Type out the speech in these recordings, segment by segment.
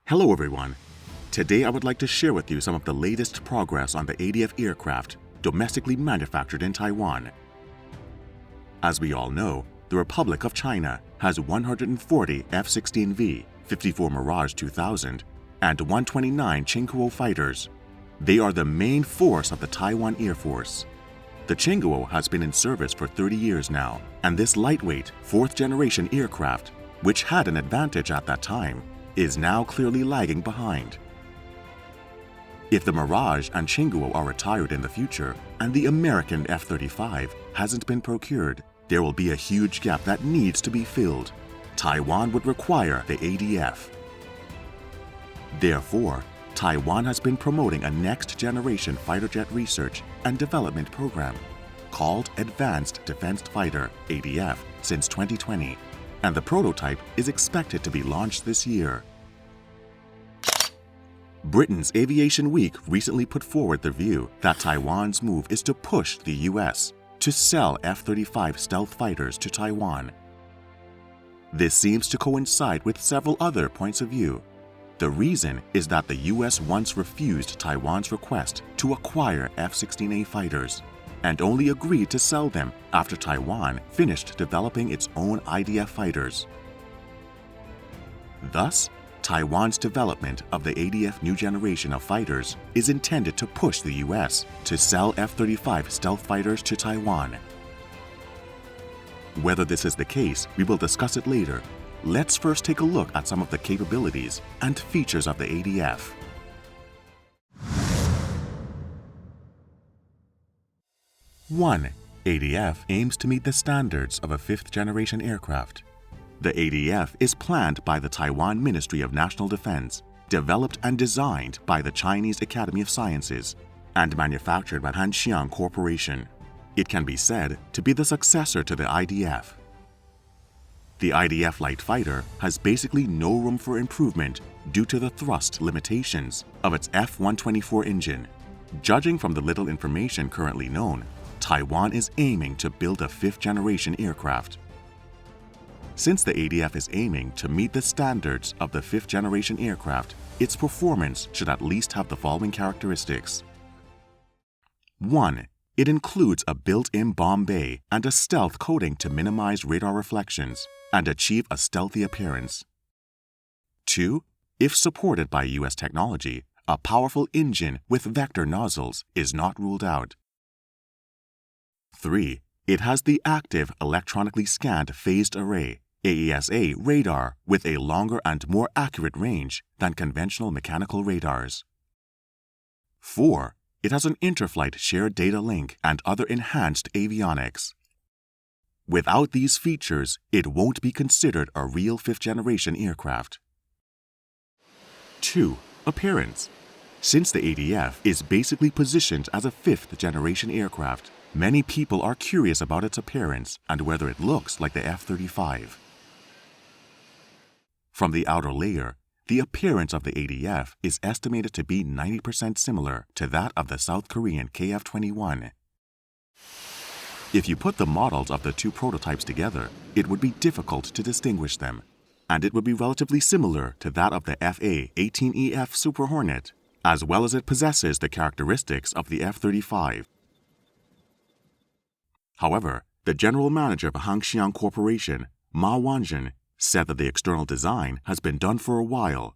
Hello everyone. Today I would like to share with you some of the latest progress on the ADF aircraft domestically manufactured in Taiwan. As we all know, the Republic of China has 140 F-16V, 54 Mirage 2000, and 129 Chingguo fighters. They are the main force of the Taiwan Air Force. The Chingguo has been in service for 30 years now, and this lightweight, fourth-generation aircraft, which had an advantage at that time, is now clearly lagging behind. If the Mirage and Chingguo are retired in the future and the American F-35 hasn't been procured, there will be a huge gap that needs to be filled. Taiwan would require the ADF. Therefore, Taiwan has been promoting a next-generation fighter jet research and development program called Advanced Defense Fighter (ADF) since 2020, and the prototype is expected to be launched this year. Britain's Aviation Week recently put forward the view that Taiwan's move is to push the US to sell F-35 stealth fighters to Taiwan. This seems to coincide with several other points of view. The reason is that the US once refused Taiwan's request to acquire F-16A fighters and only agreed to sell them after Taiwan finished developing its own IDF fighters. Thus, Taiwan's development of the ADF new generation of fighters is intended to push the US to sell F-35 stealth fighters to Taiwan. Whether this is the case, we will discuss it later. Let's first take a look at some of the capabilities and features of the ADF. One, ADF aims to meet the standards of a fifth-generation aircraft. The ADF is planned by the Taiwan Ministry of National Defense, developed and designed by the Chinese Academy of Sciences, and manufactured by Hanshiang Corporation. It can be said to be the successor to the IDF. The IDF light fighter has basically no room for improvement due to the thrust limitations of its F-124 engine. Judging from the little information currently known, Taiwan is aiming to build a fifth-generation aircraft. Since the ADF is aiming to meet the standards of the fifth-generation aircraft, its performance should at least have the following characteristics. 1. It includes a built-in bomb bay and a stealth coating to minimize radar reflections and achieve a stealthy appearance. 2. If supported by US technology, a powerful engine with vector nozzles is not ruled out. 3. It has the active electronically scanned phased array AESA radar with a longer and more accurate range than conventional mechanical radars. 4. It has an interflight shared data link and other enhanced avionics. Without these features, it won't be considered a real fifth-generation aircraft. 2. Appearance. Since the ADF is basically positioned as a fifth-generation aircraft, many people are curious about its appearance and whether it looks like the F-35. From the outer layer, the appearance of the ADF is estimated to be 90% similar to that of the South Korean KF-21. If you put the models of the two prototypes together, it would be difficult to distinguish them, and it would be relatively similar to that of the FA-18EF Super Hornet, as well as it possesses the characteristics of the F-35. However, the general manager of Hanshiang Corporation, Ma Wanjun, said that the external design has been done for a while.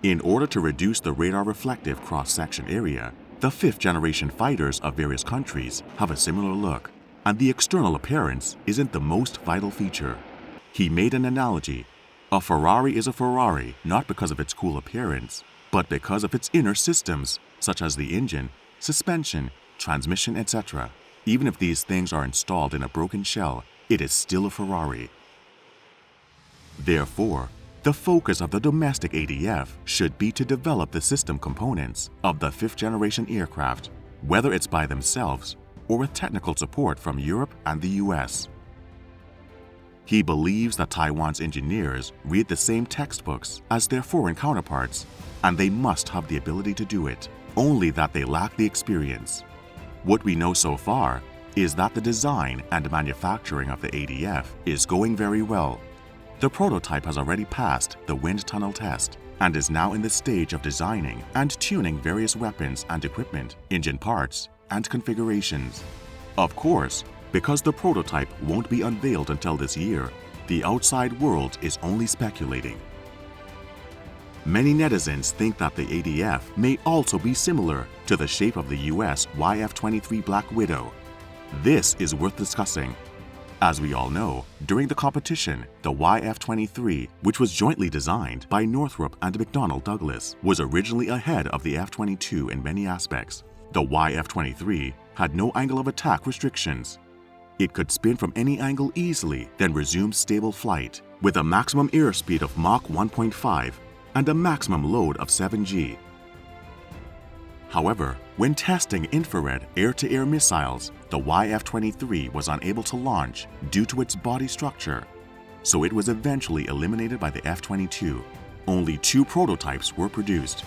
In order to reduce the radar reflective cross-section area, the fifth-generation fighters of various countries have a similar look, and the external appearance isn't the most vital feature. He made an analogy. A Ferrari is a Ferrari not because of its cool appearance, but because of its inner systems, such as the engine, suspension, transmission, etc. Even if these things are installed in a broken shell, it is still a Ferrari. Therefore, the focus of the domestic ADF should be to develop the system components of the fifth-generation aircraft, whether it's by themselves or with technical support from Europe and the US. He believes that Taiwan's engineers read the same textbooks as their foreign counterparts, and they must have the ability to do it, only that they lack the experience. What we know so far is that the design and manufacturing of the ADF is going very well. The prototype has already passed the wind tunnel test, and is now in the stage of designing and tuning various weapons and equipment, engine parts, and configurations. Of course, because the prototype won't be unveiled until this year, the outside world is only speculating. Many netizens think that the ADF may also be similar to the shape of the US YF-23 Black Widow. This is worth discussing. As we all know, during the competition, the YF-23, which was jointly designed by Northrop and McDonnell Douglas, was originally ahead of the F-22 in many aspects. The YF-23 had no angle of attack restrictions. It could spin from any angle easily, then resume stable flight, with a maximum airspeed of Mach 1.5 and a maximum load of 7G. However, when testing infrared air-to-air missiles, the YF-23 was unable to launch due to its body structure, so it was eventually eliminated by the F-22. Only 2 prototypes were produced.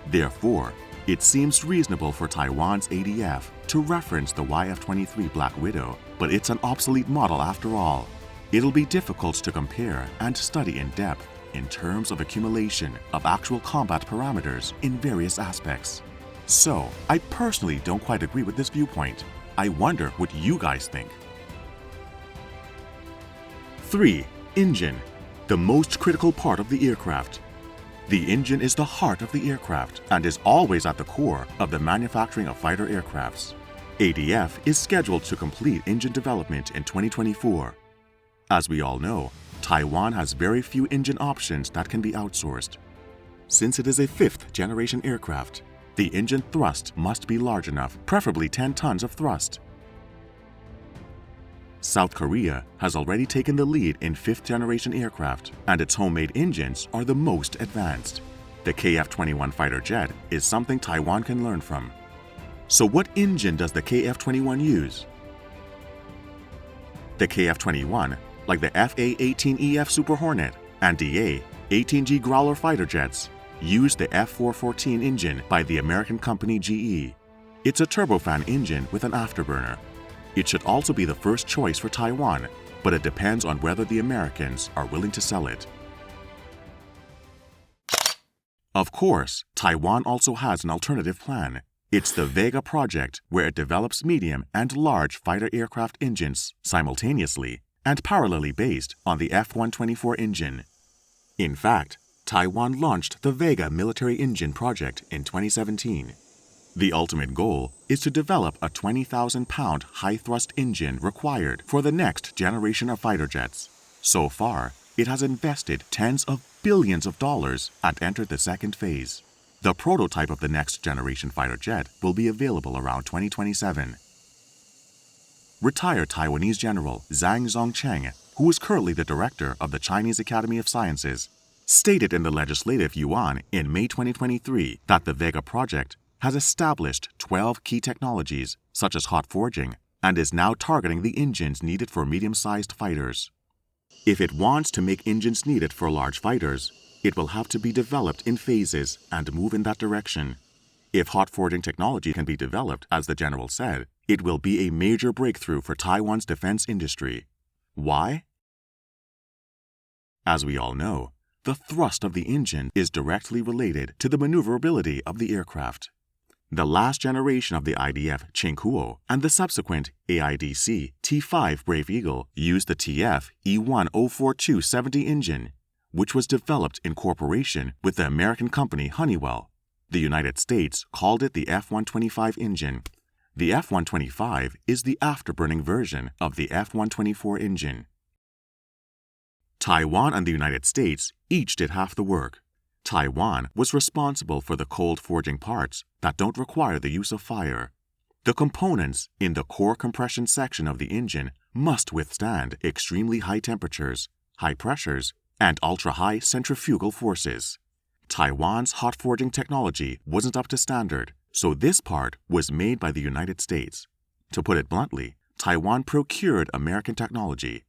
Therefore, it seems reasonable for Taiwan's ADF to reference the YF-23 Black Widow, but it's an obsolete model after all. It'll be difficult to compare and study in depth in terms of accumulation of actual combat parameters in various aspects. So, I personally don't quite agree with this viewpoint. I wonder what you guys think. 3. Engine, the most critical part of the aircraft. The engine is the heart of the aircraft and is always at the core of the manufacturing of fighter aircrafts. ADF is scheduled to complete engine development in 2024. As we all know, Taiwan has very few engine options that can be outsourced. Since it is a 5th-generation aircraft, the engine thrust must be large enough, preferably 10 tons of thrust. South Korea has already taken the lead in 5th-generation aircraft, and its homemade engines are the most advanced. The KF-21 fighter jet is something Taiwan can learn from. So what engine does the KF-21 use? The KF-21, like the FA-18EF Super Hornet and DA-18G Growler fighter jets, use the F-414 engine by the American company GE. It's a turbofan engine with an afterburner. It should also be the first choice for Taiwan, but it depends on whether the Americans are willing to sell it. Of course, Taiwan also has an alternative plan. It's the Vega Project, where it develops medium and large fighter aircraft engines simultaneously and parallelly based on the F-124 engine. In fact, Taiwan launched the Vega military engine project in 2017. The ultimate goal is to develop a 20,000-pound high-thrust engine required for the next generation of fighter jets. So far, it has invested tens of billions of dollars and entered the second phase. The prototype of the next generation fighter jet will be available around 2027. Retired Taiwanese General Zhang Zongcheng, who is currently the director of the Chinese Academy of Sciences, stated in the Legislative Yuan in May 2023 that the Vega Project has established 12 key technologies, such as hot forging, and is now targeting the engines needed for medium-sized fighters. If it wants to make engines needed for large fighters, it will have to be developed in phases and move in that direction. If hot forging technology can be developed, as the general said, it will be a major breakthrough for Taiwan's defense industry. Why? As we all know, the thrust of the engine is directly related to the maneuverability of the aircraft. The last generation of the IDF Chinghuo and the subsequent AIDC T5 Brave Eagle used the TF E1-04270 engine, which was developed in cooperation with the American company Honeywell. The United States called it the F-125 engine. The F-125 is the afterburning version of the F-124 engine. Taiwan and the United States each did half the work. Taiwan was responsible for the cold forging parts that don't require the use of fire. The components in the core compression section of the engine must withstand extremely high temperatures, high pressures, and ultra-high centrifugal forces. Taiwan's hot forging technology wasn't up to standard, so this part was made by the United States. To put it bluntly, Taiwan procured American technology.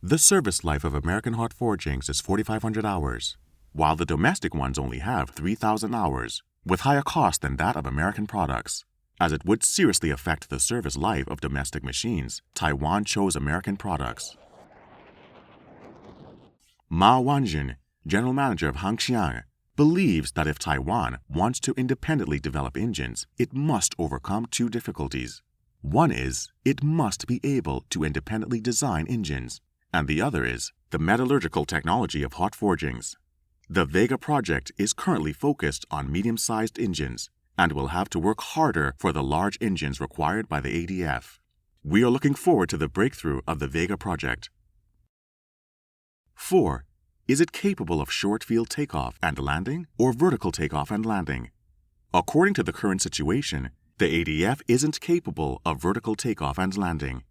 The service life of American hot forgings is 4,500 hours, while the domestic ones only have 3,000 hours, with higher cost than that of American products. As it would seriously affect the service life of domestic machines, Taiwan chose American products. Ma Wanjun, general manager of Hangqiang, believes that if Taiwan wants to independently develop engines, it must overcome two difficulties. One is it must be able to independently design engines, and the other is the metallurgical technology of hot forgings. The Vega Project is currently focused on medium-sized engines and will have to work harder for the large engines required by the ADF. We are looking forward to the breakthrough of the Vega Project. 4. Is it capable of short-field takeoff and landing or vertical takeoff and landing? According to the current situation, the ADF isn't capable of vertical takeoff and landing.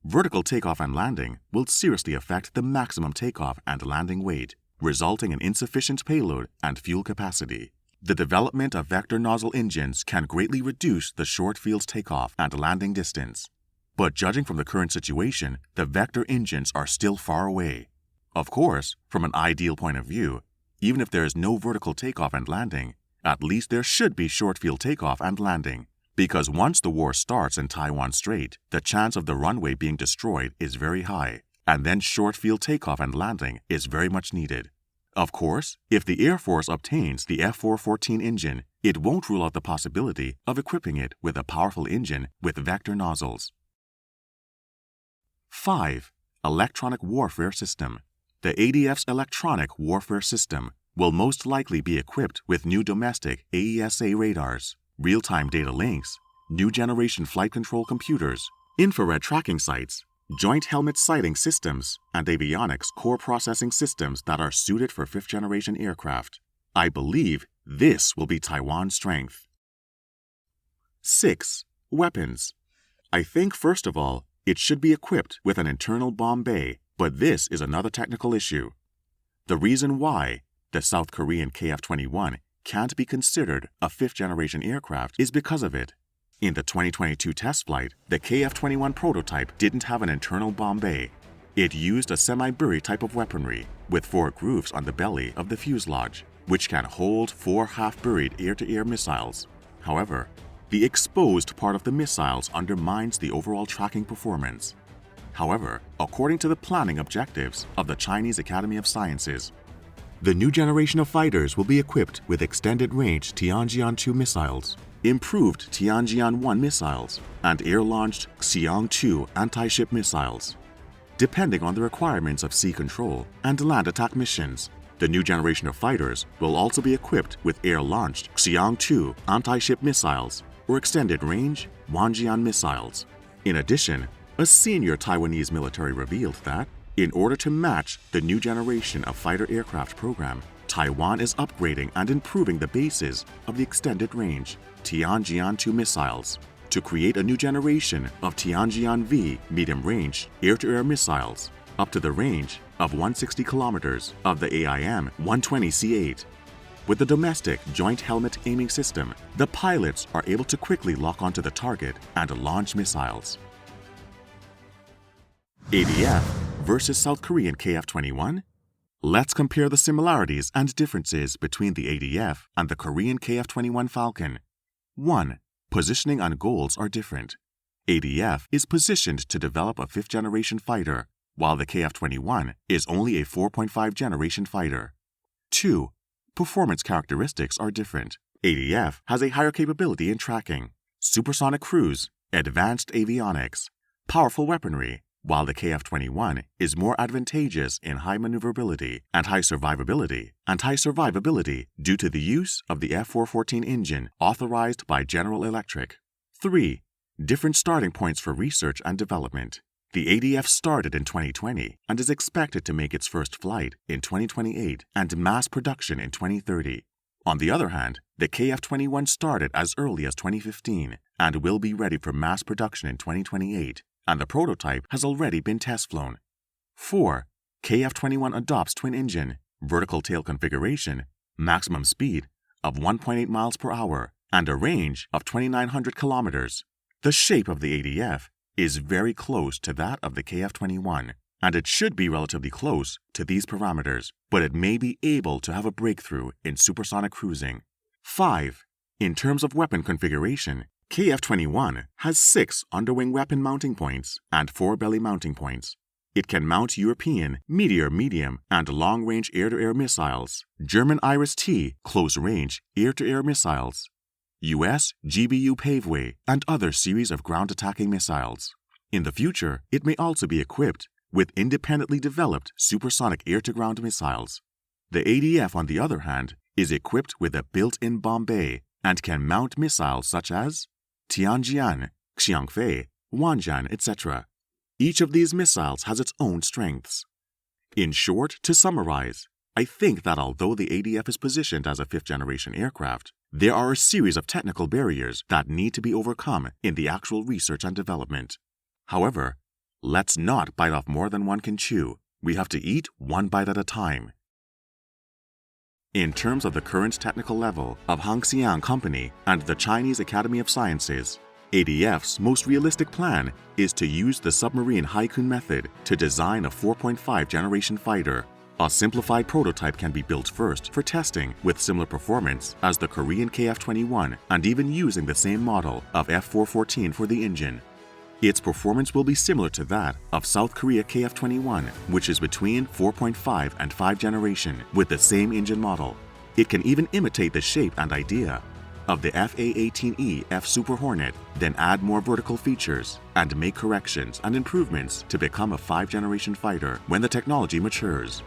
Vertical takeoff and landing will seriously affect the maximum takeoff and landing weight, resulting in insufficient payload and fuel capacity. The development of vector nozzle engines can greatly reduce the short-field takeoff and landing distance. But judging from the current situation, the vector engines are still far away. Of course, from an ideal point of view, even if there is no vertical takeoff and landing, at least there should be short-field takeoff and landing, because once the war starts in Taiwan Strait, the chance of the runway being destroyed is very high, and then short-field takeoff and landing is very much needed. Of course, if the Air Force obtains the F-414 engine, it won't rule out the possibility of equipping it with a powerful engine with vector nozzles. 5. Electronic Warfare System. The ADF's electronic warfare system will most likely be equipped with new domestic AESA radars, real-time data links, new generation flight control computers, infrared tracking sites, joint helmet sighting systems, and avionics core processing systems that are suited for fifth-generation aircraft. I believe this will be Taiwan's strength. 6. Weapons. I think, first of all, it should be equipped with an internal bomb bay, but this is another technical issue. The reason why the South Korean KF-21 can't be considered a fifth-generation aircraft is because of it. In the 2022 test flight, the KF-21 prototype didn't have an internal bomb bay. It used a semi-buried type of weaponry with 4 grooves on the belly of the fuselage, which can hold 4 half-buried air-to-air missiles. However, the exposed part of the missiles undermines the overall tracking performance. However, according to the planning objectives of the Chinese Academy of Sciences, the new generation of fighters will be equipped with extended-range Tianjian-2 missiles, improved Tianjian-1 missiles, and air-launched Xiang-2 anti-ship missiles. Depending on the requirements of sea control and land attack missions, the new generation of fighters will also be equipped with air-launched Xiang-2 anti-ship missiles or extended-range Wanjian missiles. In addition, a senior Taiwanese military revealed that, in order to match the new generation of fighter aircraft program, Taiwan is upgrading and improving the bases of the extended-range Tianjian-2 missiles to create a new generation of Tianjian-V medium-range air-to-air missiles up to the range of 160 kilometers of the AIM-120C8. With the domestic joint helmet aiming system, the pilots are able to quickly lock onto the target and launch missiles. ADF versus South Korean KF-21? Let's compare the similarities and differences between the ADF and the Korean KF-21 Falcon. 1. Positioning and goals are different. ADF is positioned to develop a fifth-generation fighter, while the KF-21 is only a 4.5 generation fighter. 2. Performance characteristics are different. ADF has a higher capability in tracking, supersonic cruise, advanced avionics, powerful weaponry, while the KF-21 is more advantageous in high maneuverability and high survivability due to the use of the F-414 engine authorized by General Electric. 3. Different starting points for research and development. The ADF started in 2020 and is expected to make its first flight in 2028 and mass production in 2030. On the other hand, the KF-21 started as early as 2015 and will be ready for mass production in 2028, and the prototype has already been test flown. 4. KF-21 adopts twin engine, vertical tail configuration, maximum speed of 1.8 miles per hour, and a range of 2,900 kilometers. The shape of the ADF is very close to that of the KF-21, and it should be relatively close to these parameters, but it may be able to have a breakthrough in supersonic cruising. 5. In terms of weapon configuration, KF-21 has 6 underwing weapon mounting points and 4 belly mounting points. It can mount European, Meteor medium, and long-range air-to-air missiles, German Iris-T close-range air-to-air missiles, US GBU Paveway, and other series of ground-attacking missiles. In the future, it may also be equipped with independently developed supersonic air-to-ground missiles. The ADF, on the other hand, is equipped with a built-in bomb bay and can mount missiles such as Tianjian, Xiangfei, Wanjian, etc. Each of these missiles has its own strengths. In short, to summarize, I think that although the ADF is positioned as a fifth-generation aircraft, there are a series of technical barriers that need to be overcome in the actual research and development. However, let's not bite off more than one can chew. We have to eat one bite at a time. In terms of the current technical level of Hangxiang Company and the Chinese Academy of Sciences, ADF's most realistic plan is to use the submarine Haikun method to design a 4.5 generation fighter. A simplified prototype can be built first for testing with similar performance as the Korean KF-21 and even using the same model of F-414 for the engine. Its performance will be similar to that of South Korea KF-21, which is between 4.5 and 5 generation with the same engine model. It can even imitate the shape and idea of the FA-18E F Super Hornet, then add more vertical features and make corrections and improvements to become a 5-generation fighter when the technology matures.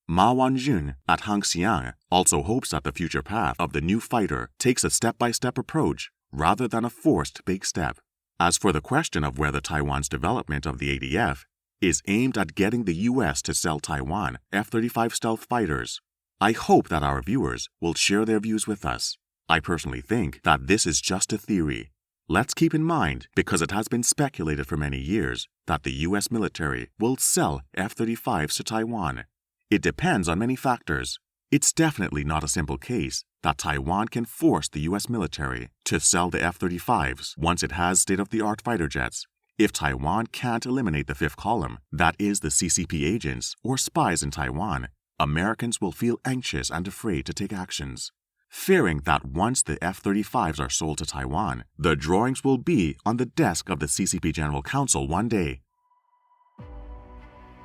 Ma Wanjun at Hangxiang also hopes that the future path of the new fighter takes a step-by-step approach rather than a forced big step. As for the question of whether Taiwan's development of the ADF is aimed at getting the US to sell Taiwan F-35 stealth fighters, I hope that our viewers will share their views with us. I personally think that this is just a theory. Let's keep in mind, because it has been speculated for many years, that the US military will sell F-35s to Taiwan. It depends on many factors. It's definitely not a simple case that Taiwan can force the US military to sell the F-35s once it has state-of-the-art fighter jets. If Taiwan can't eliminate the fifth column, that is the CCP agents or spies in Taiwan, Americans will feel anxious and afraid to take actions, fearing that once the F-35s are sold to Taiwan, the drawings will be on the desk of the CCP General Counsel one day.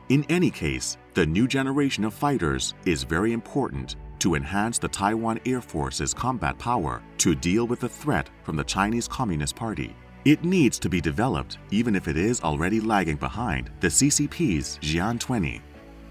In any case, the new generation of fighters is very important to enhance the Taiwan Air Force's combat power to deal with the threat from the Chinese Communist Party. It needs to be developed even if it is already lagging behind the CCP's Jian 20.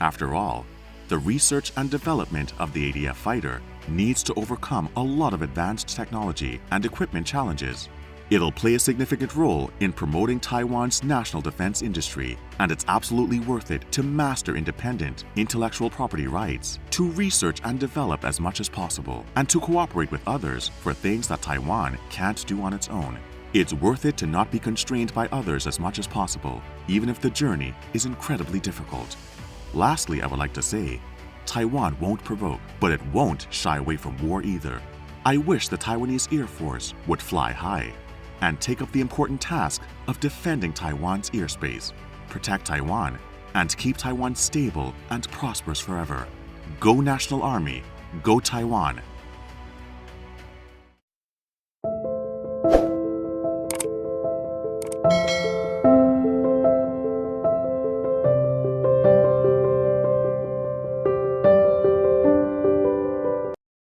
After all, the research and development of the ADF fighter needs to overcome a lot of advanced technology and equipment challenges. It'll play a significant role in promoting Taiwan's national defense industry, and it's absolutely worth it to master independent intellectual property rights, to research and develop as much as possible, and to cooperate with others for things that Taiwan can't do on its own. It's worth it to not be constrained by others as much as possible, even if the journey is incredibly difficult. Lastly, I would like to say, Taiwan won't provoke, but it won't shy away from war either. I wish the Taiwanese Air Force would fly high and take up the important task of defending Taiwan's airspace, protect Taiwan, and keep Taiwan stable and prosperous forever. Go National Army, go Taiwan!